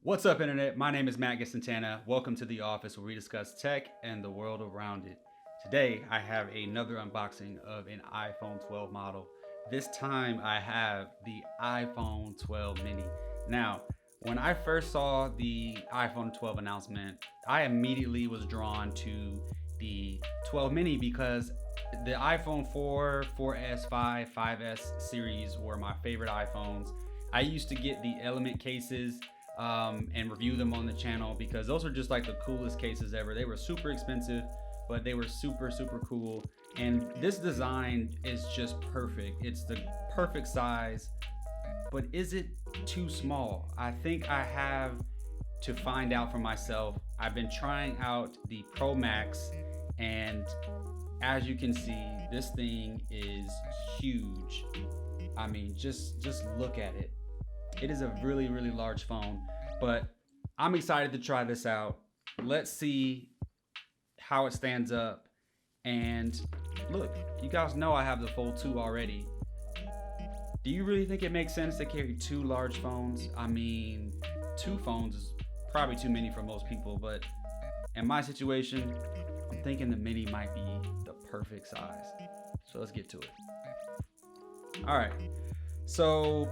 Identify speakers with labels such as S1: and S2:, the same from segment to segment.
S1: What's up, Internet? My name is Matt Santana. Welcome to The Office, where we discuss tech and the world around it. Today, I have another unboxing of an iPhone 12 model. This time, I have the iPhone 12 mini. Now, when I first saw the iPhone 12 announcement, I immediately was drawn to the 12 mini because the iPhone 4, 4S, 5, 5S series were my favorite iPhones. I used to get the Element cases and review them on the channel because those are just like the coolest cases ever. They were super expensive, but they were super cool. And this design is just perfect. It's the perfect size, but is it too small? I think I have to find out for myself. I've been trying out the Pro Max, and as you can see, this thing is huge. I mean, just look at it. It is a really large phone, but I'm excited to try this out. Let's see how it stands up. And look, you guys know I have the Fold 2 already. Do you really think it makes sense to carry two large phones? I mean, two phones is probably too many for most people, but in my situation, I'm thinking the mini might be the perfect size. So let's get to it. All right, so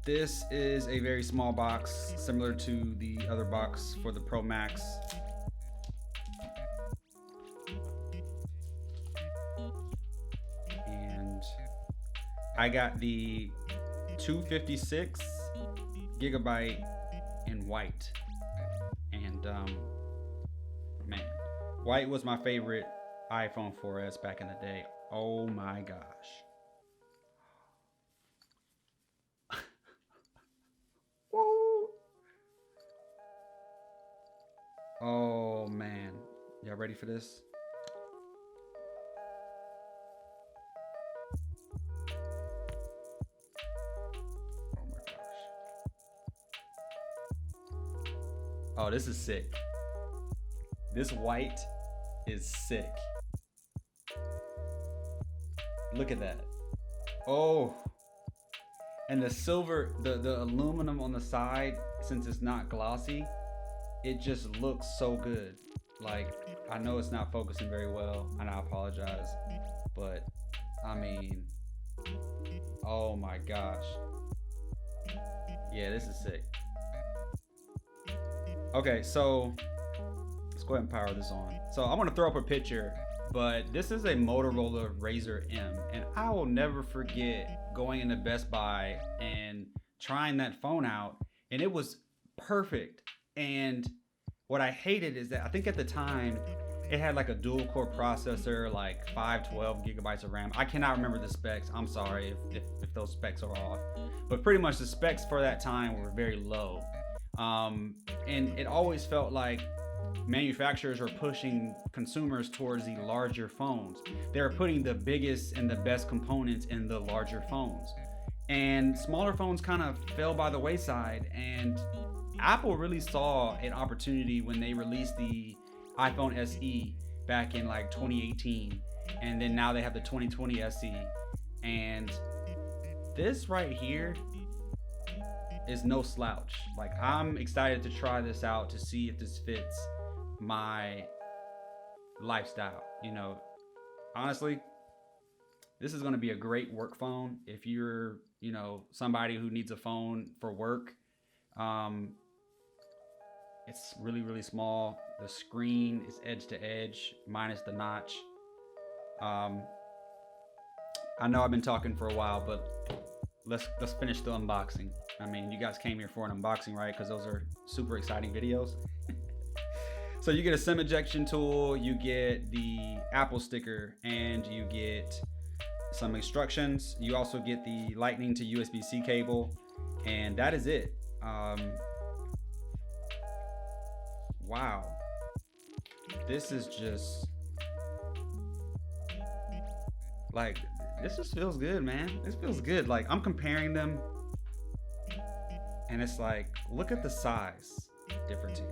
S1: this is a very small box, similar to the other box for the Pro Max. And I got the 256 gigabyte in white. And man, white was my favorite iPhone 4S back in the day. Oh my gosh. Oh man, y'all ready for this? Oh my gosh. Oh, this is sick. This white is sick. Look at that. Oh, and the silver, the aluminum on the side, since it's not glossy, it just looks so good. Like, I know it's not focusing very well, and I apologize, but I mean, oh my gosh. Yeah, this is sick. Okay, so let's go ahead and power this on. So I'm gonna throw up a picture, but this is a Motorola Razr M, and I will never forget going into Best Buy and trying that phone out, and it was perfect. And what I hated is that I think at the time it had like a dual core processor, like 512 gigabytes of RAM. I cannot remember the specs. I'm sorry if those specs are off, but pretty much the specs for that time were very low. And it always felt like manufacturers are pushing consumers towards the larger phones. They're putting the biggest and the best components in the larger phones. And smaller phones kind of fell by the wayside, and Apple really saw an opportunity when they released the iPhone SE back in like 2018, and then now they have the 2020 SE. And this right here is no slouch. Like, I'm excited to try this out to see if this fits my lifestyle. You know, honestly, this is going to be a great work phone if you're, you know, somebody who needs a phone for work. It's really small. The screen is edge to edge minus the notch. I know I've been talking for a while, but let's finish the unboxing. I mean, you guys came here for an unboxing, right? Because those are super exciting videos. So you get a SIM ejection tool, you get the Apple sticker, and you get some instructions. You also get the Lightning to USB-C cable, and that is it. Wow, this is just like, this just feels good, man. This feels good. Like, I'm comparing them, and it's like, look at the size difference here.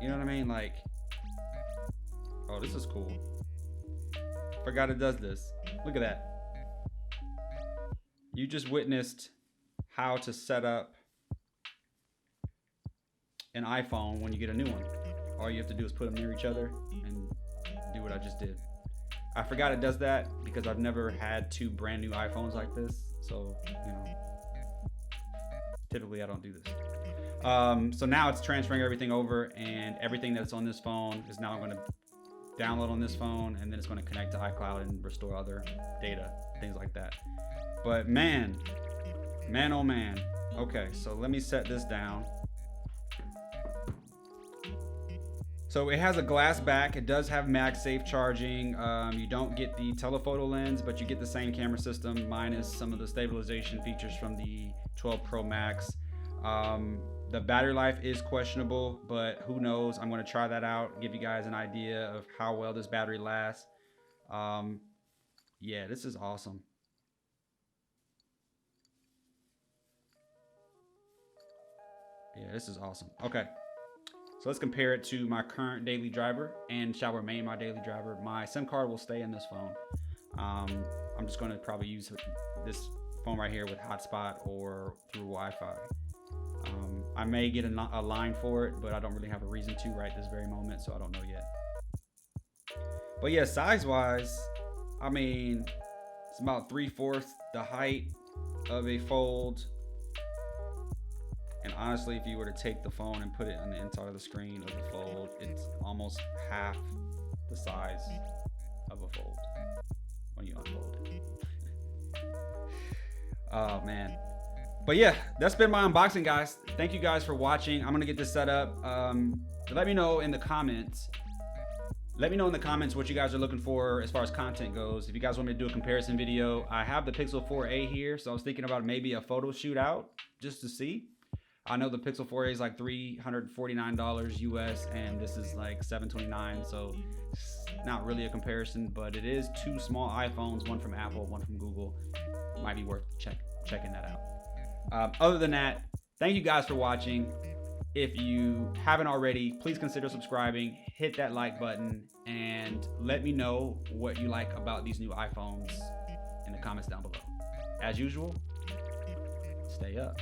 S1: You know what I mean? Like, oh, this is cool. Forgot it does this. Look at that. You just witnessed how to set up an iPhone when you get a new one. All you have to do is put them near each other and do what I just did. I forgot it does that because I've never had two brand new iPhones like this. So, typically I don't do this. So now it's transferring everything over, and everything that's on this phone is now going to download on this phone, and then it's going to connect to iCloud and restore other data, things like that. But man, oh man. Okay, so let me set this down. So it has a glass back. It does have MagSafe charging. You don't get the telephoto lens, but you get the same camera system minus some of the stabilization features from the 12 Pro Max. The battery life is questionable, but who knows? I'm going to try that out, give you guys an idea of how well this battery lasts. Yeah, this is awesome. Yeah, this is awesome. Okay. So let's compare it to my current daily driver and shall remain my daily driver. My SIM card will stay in this phone. I'm just going to probably use this phone right here with hotspot or through Wi-Fi. I may get a line for it, but I don't really have a reason to right this very moment, so I don't know yet. But yeah, size-wise, I mean, it's about 3/4 the height of a Fold. And honestly, if you were to take the phone and put it on the inside of the screen of the Fold, it's almost half the size of a Fold when you unfold it. Oh man. But yeah, that's been my unboxing, guys. Thank you guys for watching. I'm gonna get this set up. Let me know in the comments. Let me know in the comments what you guys are looking for as far as content goes. If you guys want me to do a comparison video, I have the Pixel 4a here, so I was thinking about maybe a photo shoot out just to see. I know the Pixel 4a is like $349 US, and this is like $729, so it's not really a comparison, but it is two small iPhones, one from Apple, one from Google. Might be worth checking that out. Other than that, thank you guys for watching. If you haven't already, please consider subscribing, hit that like button, and let me know what you like about these new iPhones in the comments down below. As usual, stay up.